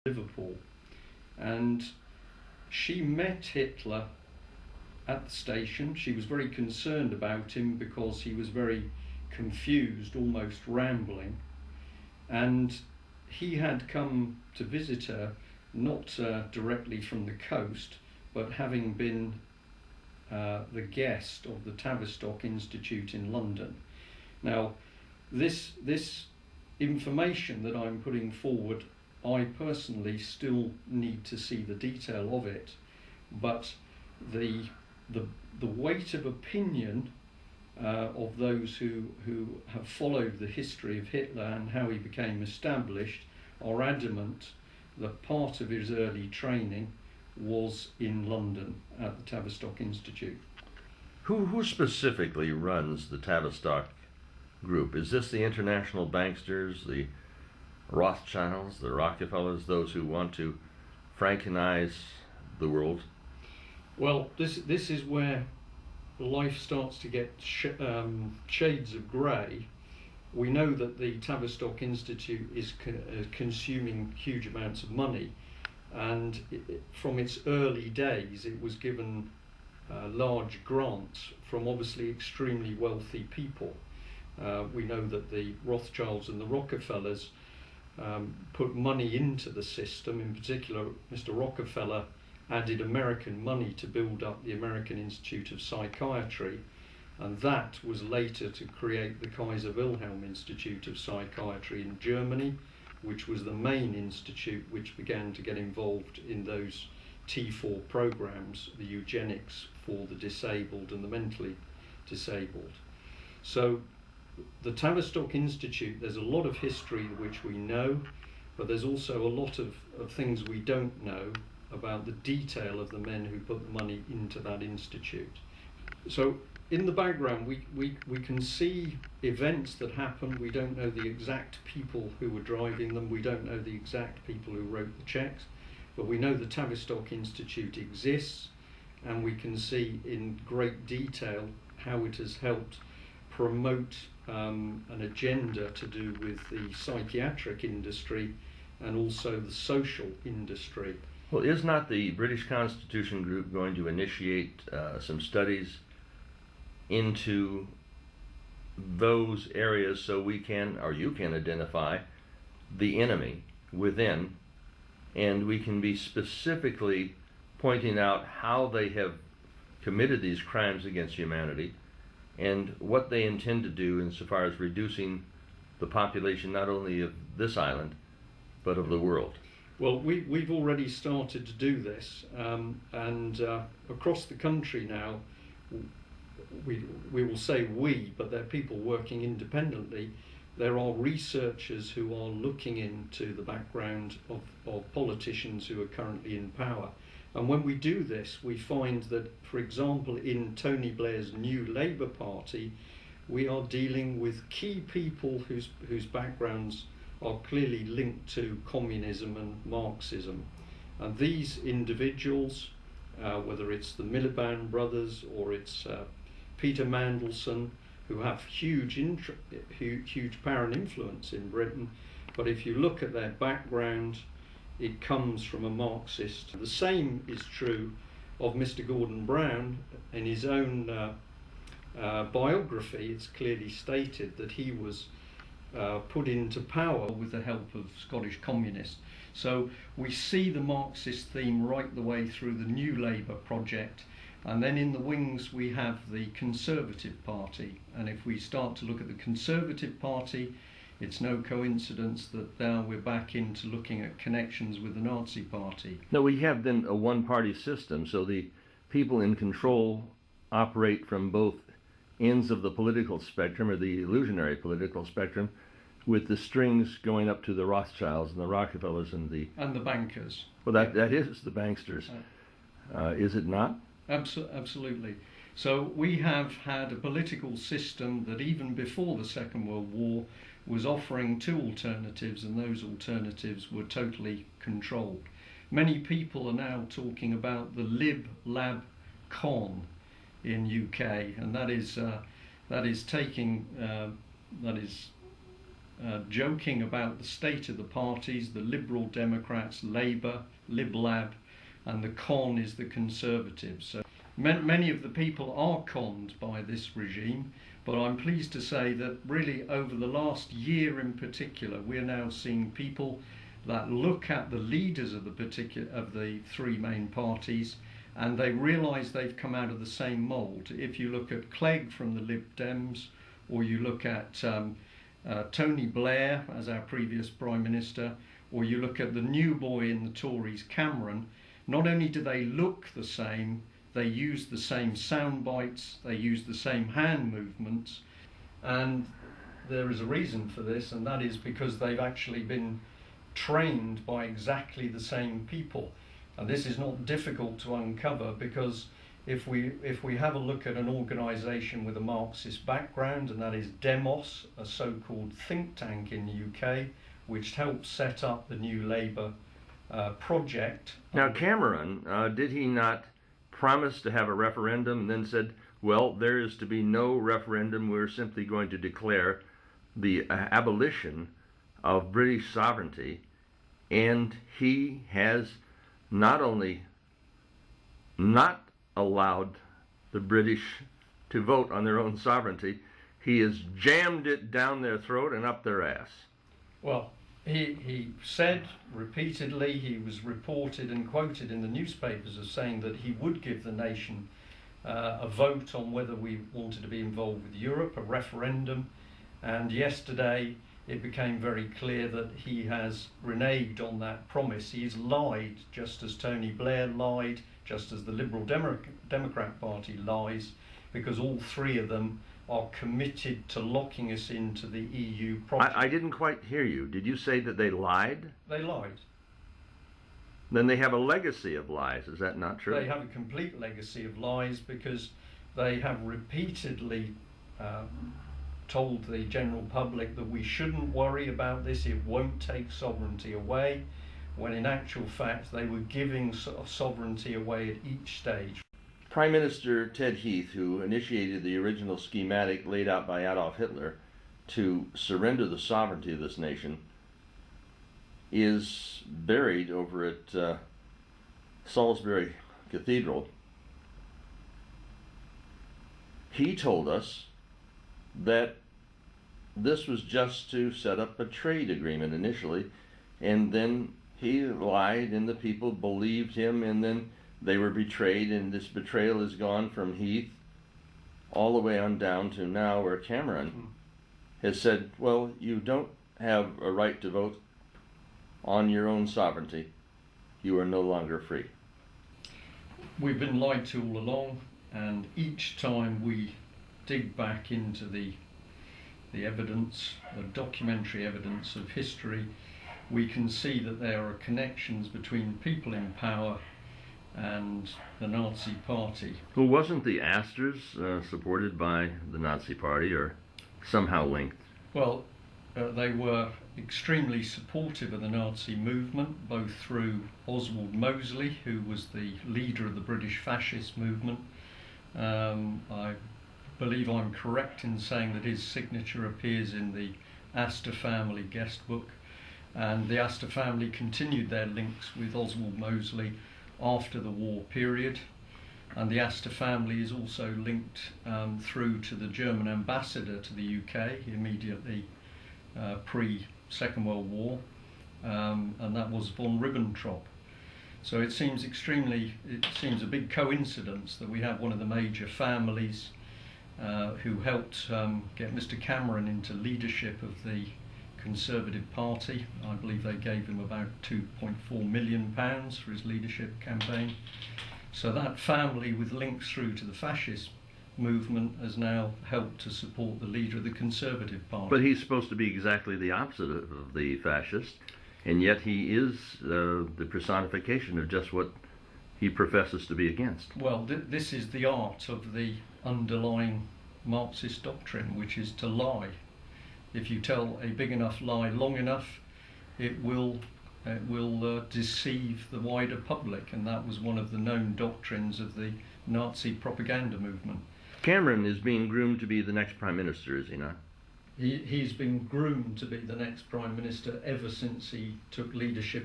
Liverpool, and she met Hitler at the station. She was very concerned about him because he was very confused, almost rambling, and he had come to visit her, not directly from the coast, but having been the guest of the Tavistock Institute in London. Now, this information that I'm putting forward, I personally still need to see the detail of it, but the weight of opinion of those who have followed the history of Hitler and how he became established are adamant that part of his early training was in London at the Tavistock Institute. Who specifically runs the Tavistock group? Is this the international banksters, the Rothschilds, the Rockefellers, those who want to Frankenize the world? Well, this is where life starts to get shades of grey. We know that the Tavistock Institute is consuming huge amounts of money, and from its early days it was given large grants from obviously extremely wealthy people. We know that the Rothschilds and the Rockefellers put money into the system. In particular, Mr. Rockefeller added American money to build up the American Institute of Psychiatry, and that was later to create the Kaiser Wilhelm Institute of Psychiatry in Germany, which was the main institute which began to get involved in those T4 programs, the eugenics for the disabled and the mentally disabled. So the Tavistock Institute, there's a lot of history which we know, but there's also a lot of things we don't know about the detail of the men who put the money into that institute. So in the background we can see events that happen. We don't know the exact people who were driving them, we don't know the exact people who wrote the checks, but we know the Tavistock Institute exists, and we can see in great detail how it has helped promote an agenda to do with the psychiatric industry and also the social industry. Well, is not the British Constitution Group going to initiate some studies into those areas so we can, or you can, identify the enemy within, and we can be specifically pointing out how they have committed these crimes against humanity and what they intend to do insofar as reducing the population not only of this island but of the world? Well, we've already started to do this, and across the country now, we will say we, but they're people working independently. There are researchers who are looking into the background of politicians who are currently in power. And when we do this, we find that, for example, in Tony Blair's New Labour Party, we are dealing with key people whose backgrounds are clearly linked to communism and Marxism. And these individuals, whether it's the Miliband brothers or it's Peter Mandelson, who have huge power and influence in Britain, but if you look at their background, it comes from a Marxist. The same is true of Mr. Gordon Brown. In his own biography, it's clearly stated that he was put into power with the help of Scottish communists. So we see the Marxist theme right the way through the New Labour project, and then in the wings we have the Conservative Party. And if we start to look at the Conservative Party, it's no coincidence that now we're back into looking at connections with the Nazi Party. No, we have then a one-party system, so the people in control operate from both ends of the political spectrum, or the illusionary political spectrum, with the strings going up to the Rothschilds and the Rockefellers and the bankers. Well, that is the banksters. Is it not? Absolutely. So we have had a political system that even before the Second World War was offering two alternatives, and those alternatives were totally controlled. Many people are now talking about the Lib Lab Con in UK, and that is taking joking about the state of the parties, the Liberal Democrats, Labour, Lib Lab, and the con is the Conservatives. So many of the people are conned by this regime, but I'm pleased to say that really over the last year in particular, we're now seeing people that look at the leaders of the three main parties, and they realise they've come out of the same mould. If you look at Clegg from the Lib Dems, or you look at Tony Blair as our previous Prime Minister, or you look at the new boy in the Tories, Cameron, not only do they look the same, they use the same sound bites, they use the same hand movements, and there is a reason for this, and that is because they've actually been trained by exactly the same people. And this is not difficult to uncover, because if we have a look at an organisation with a Marxist background, and that is Demos, a so-called think tank in the UK, which helped set up the new Labour project. Now Cameron, did he not promise to have a referendum and then said, well, there is to be no referendum, we're simply going to declare the abolition of British sovereignty, and he has not only not allowed the British to vote on their own sovereignty, he has jammed it down their throat and up their ass. Well, he said repeatedly, he was reported and quoted in the newspapers as saying that he would give the nation a vote on whether we wanted to be involved with Europe, a referendum, and yesterday it became very clear that he has reneged on that promise. He's lied, just as Tony Blair lied, just as the Liberal Democrat Party lies, because all three of them are committed to locking us into the EU project. I didn't quite hear you. Did you say that they lied? They lied. Then they have a legacy of lies, is that not true? They have a complete legacy of lies, because they have repeatedly told the general public that we shouldn't worry about this, it won't take sovereignty away, when in actual fact they were giving sovereignty away at each stage. Prime Minister Ted Heath, who initiated the original schematic laid out by Adolf Hitler to surrender the sovereignty of this nation, is buried over at Salisbury Cathedral. He told us that this was just to set up a trade agreement initially, and then he lied and the people believed him, and then they were betrayed, and this betrayal has gone from Heath all the way on down to now, where Cameron has said, well, you don't have a right to vote on your own sovereignty. You are no longer free. We've been lied to all along, and each time we dig back into the evidence, the documentary evidence of history, we can see that there are connections between people in power and the Nazi Party. Well, wasn't the Astors supported by the Nazi Party, or somehow linked? Well, they were extremely supportive of the Nazi movement, both through Oswald Mosley, who was the leader of the British fascist movement. I believe I'm correct in saying that his signature appears in the Astor family guest book, and the Astor family continued their links with Oswald Mosley after the war period, and the Astor family is also linked through to the German ambassador to the UK immediately pre-Second World War, and that was von Ribbentrop. So it seems a big coincidence that we have one of the major families who helped get Mr. Cameron into leadership of the Conservative Party. I believe they gave him about £2.4 million for his leadership campaign. So that family, with links through to the fascist movement, has now helped to support the leader of the Conservative Party. But he's supposed to be exactly the opposite of the fascist, and yet he is the personification of just what he professes to be against. Well, this is the art of the underlying Marxist doctrine, which is to lie. If you tell a big enough lie long enough, it will deceive the wider public, and that was one of the known doctrines of the Nazi propaganda movement. Cameron is being groomed to be the next Prime Minister, is he not? He's been groomed to be the next Prime Minister ever since he took leadership